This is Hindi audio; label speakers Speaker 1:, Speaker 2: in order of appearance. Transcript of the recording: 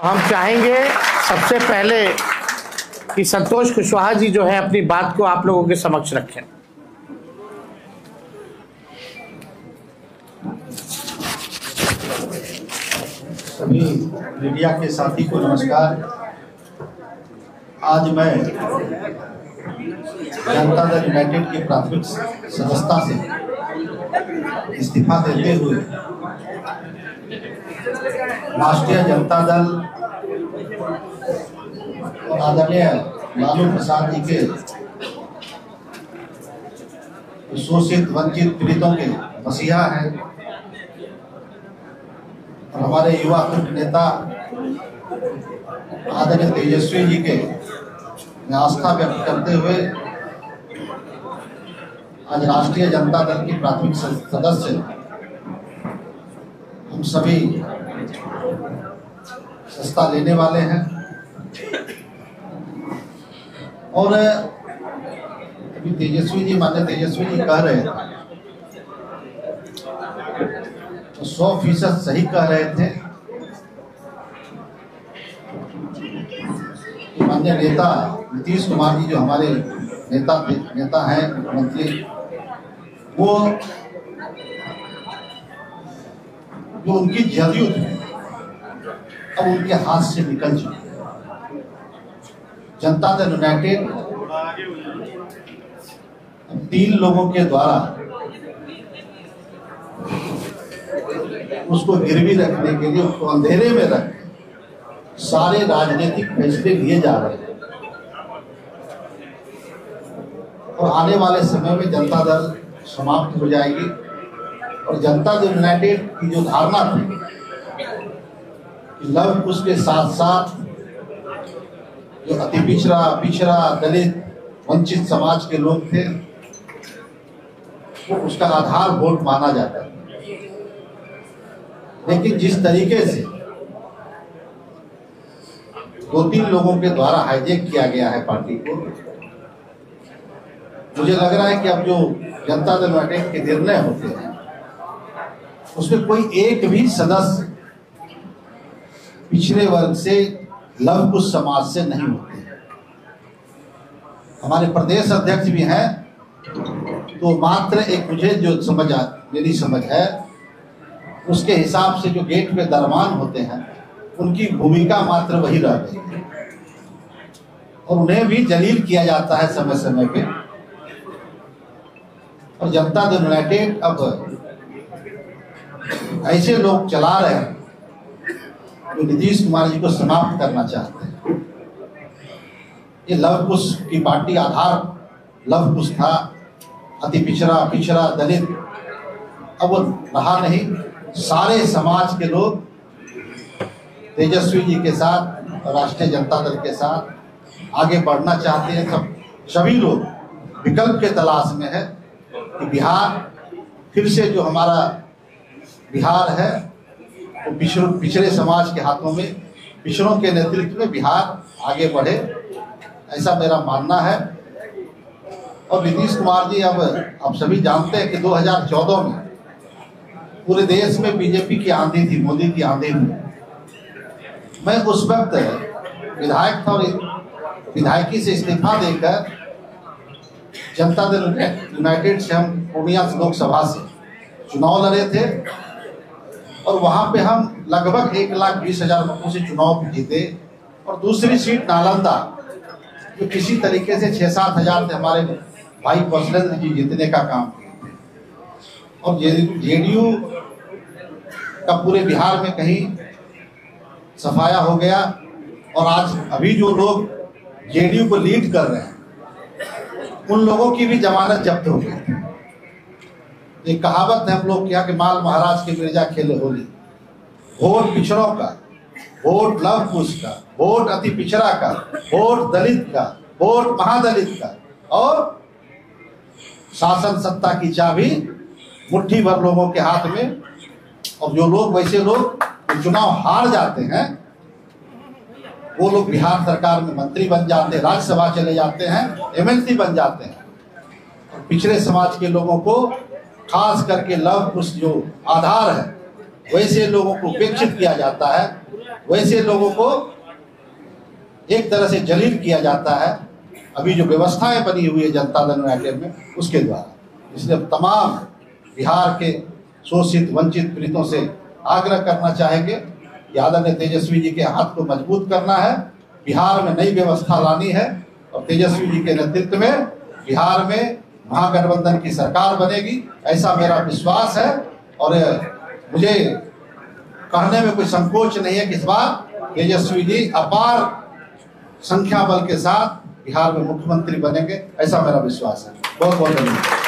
Speaker 1: हम चाहेंगे सबसे पहले कि संतोष कुशवाहा जी जो है अपनी बात को आप लोगों के समक्ष रखें।
Speaker 2: सभी मीडिया के साथी को नमस्कार। आज मैं जनता दल यूनाइटेड की प्राथमिक सदस्यता से इस्तीफा देते हुए राष्ट्रीय जनता दल और आदरणीय लालू प्रसाद जी के शोषित वंचित पीड़ितों के मसीहा हैं और हमारे युवा नेता आदरणीय तेजस्वी जी के आस्था व्यक्त करते हुए आज राष्ट्रीय जनता दल की प्राथमिक सदस्य हम सभी सस्ता लेने वाले हैं। और अभी माननीय तेजस्वी जी कह रहे थे तो 100% सही कह रहे थे कि माननीय नेता नीतीश कुमार जी जो हमारे नेता हैं मुख्यमंत्री, वो जो उनकी जदयू थी अब उनके हाथ से निकल चुकी है। जनता दल यूनाइटेड 3 लोगों के द्वारा उसको गिरवी रखने के लिए, उसको अंधेरे में रख सारे राजनीतिक फैसले लिए जा रहे हैं। और आने वाले समय में जनता दल समाप्त हो जाएगी और जनता दल यूनाइटेड की जो धारणा थी कि लव कुश के साथ साथ जो अति पिछड़ा दलित वंचित समाज के लोग थे वो उसका आधार वोट माना जाता है। लेकिन जिस तरीके से 2-3 लोगों के द्वारा हाईजैक किया गया है पार्टी को, मुझे लग रहा है कि अब जो जनता दल यूनाइटेड के निर्णय होते हैं उसमें कोई एक भी सदस्य पिछड़े वर्ग से लव कुश समाज से नहीं होते हैं। हमारे प्रदेश अध्यक्ष भी हैं तो मात्र एक मुझे जो मेरी समझ है उसके हिसाब से जो गेट पे दरमान होते हैं उनकी भूमिका मात्र वही रह गई है और उन्हें भी जलील किया जाता है समय समय पे। और जनता दल यूनाइटेड अब ऐसे लोग चला रहे हैं जो नीतीश कुमार जी को समाप्त करना चाहते हैं। ये लव कुश की पार्टी आधार लव कुश था, अति पिछड़ा दलित, अब वो रहा नहीं। सारे समाज के लोग तेजस्वी जी के साथ और राष्ट्रीय जनता दल के साथ आगे बढ़ना चाहते हैं। सभी लोग विकल्प के तलाश में है कि बिहार फिर से जो हमारा बिहार है वो पिछड़े समाज के हाथों में, पिछड़ों के नेतृत्व में बिहार आगे बढ़े, ऐसा मेरा मानना है। और नीतीश कुमार जी अब आप सभी जानते हैं कि 2014 में पूरे देश में बीजेपी की आंधी थी, मोदी की आंधी थी। मैं उस वक्त विधायक था और विधायकी से इस्तीफा देकर जनता दल यूनाइटेड से हम पूर्णिया लोकसभा से चुनाव लड़े थे और वहां पे हम लगभग 1,20,000 वोटों से चुनाव जीते। और दूसरी सीट नालंदा जो किसी तरीके से 6-7 हजार से हमारे भाई बसलेंद्र जी जीतने का काम किए। और जेडीयू का पूरे बिहार में कहीं सफाया हो गया और आज अभी जो लोग जेडीयू को लीड कर रहे हैं उन लोगों की भी जमानत जब्त हो गई। एक कहावत है हम लोग क्या कि माल महाराज के मिर्जा खेले होली। वोट पिछड़ों का, वोट लव कुश का, वोट अति पिछड़ा का, वोट दलित का, वोट महादलित का, और शासन सत्ता की चाबी मुट्ठी भर लोगों के हाथ में। और जो लोग वैसे लोग चुनाव हार जाते हैं वो लोग बिहार सरकार में मंत्री बन जाते हैं, राज्यसभा चले जाते हैं, एमएलसी बन जाते हैं। और पिछड़े समाज के लोगों को खास करके लव कुश जो आधार है वैसे लोगों को उपेक्षित किया जाता है। वैसे लोगों को एक तरह से जलील किया जाता है अभी जो व्यवस्थाएं बनी हुई है जनता दल यूनाइटेड में उसके द्वारा। इसलिए तमाम बिहार के शोषित वंचित पीड़ितों से आग्रह करना चाहेंगे कि आदरणीय तेजस्वी जी के हाथ को मजबूत करना है, बिहार में नई व्यवस्था लानी है और तेजस्वी जी के नेतृत्व में बिहार में महागठबंधन की सरकार बनेगी, ऐसा मेरा विश्वास है। और मुझे कहने में कोई संकोच नहीं है कि इस बार तेजस्वी जी अपार संख्या बल के साथ बिहार में मुख्यमंत्री बनेंगे, ऐसा मेरा विश्वास है। बहुत बहुत धन्यवाद।